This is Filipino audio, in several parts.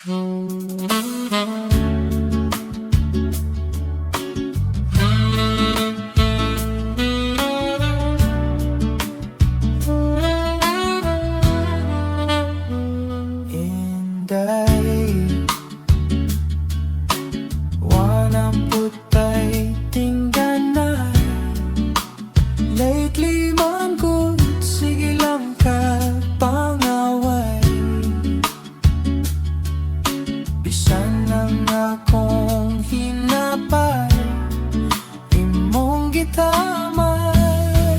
Inday, wanna putay tingganay. Lately man good, sige lang ka pangaway. Bisan lang akong hinapay, imong gitamay.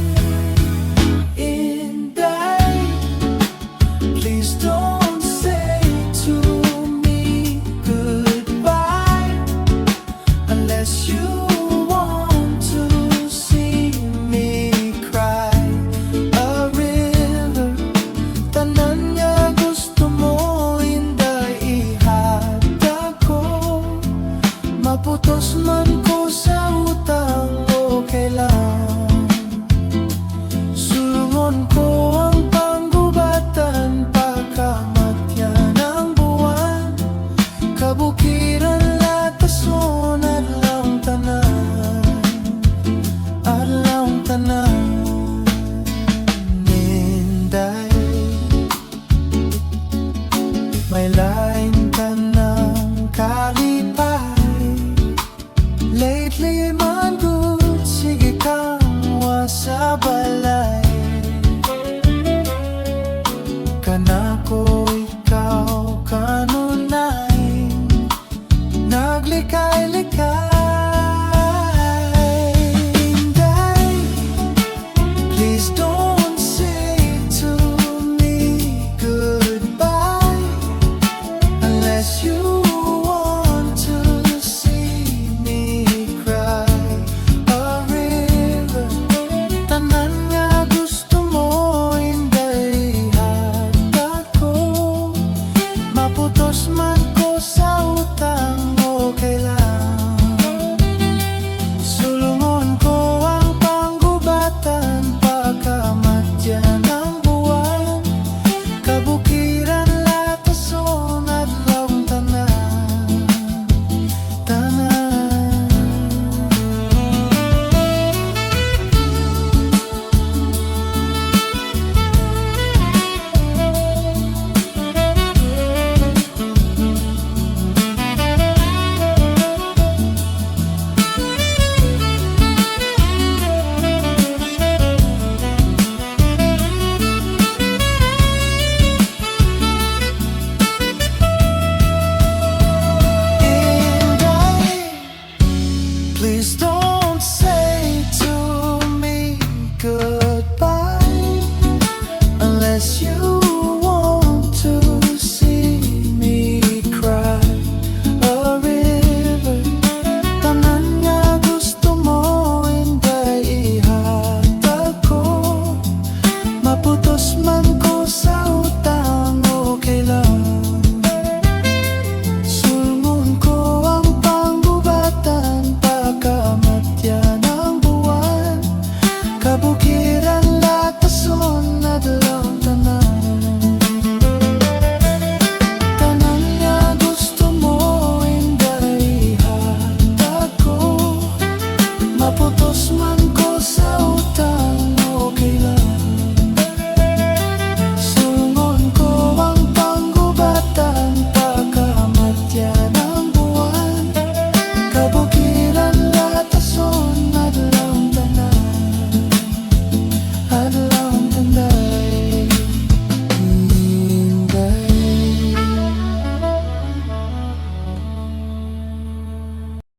Inday, please don't say to me goodbye unless you want to see me cry. A river, tanan niya gusto mo, Inday, ihatag ko. Maputos man ko sa utang, okay lang. Sulungon ko ang panggubatan, pagkamatyan ng buwan. Kabukiran latason, adlawng tanan, adlawng tanan. Inday, may lain ka ng kalipay. Lately man good, sige kang wasa balay. Kanako ikaw kanunay, naglikay-likay. Inday, please don't say to me goodbye unless you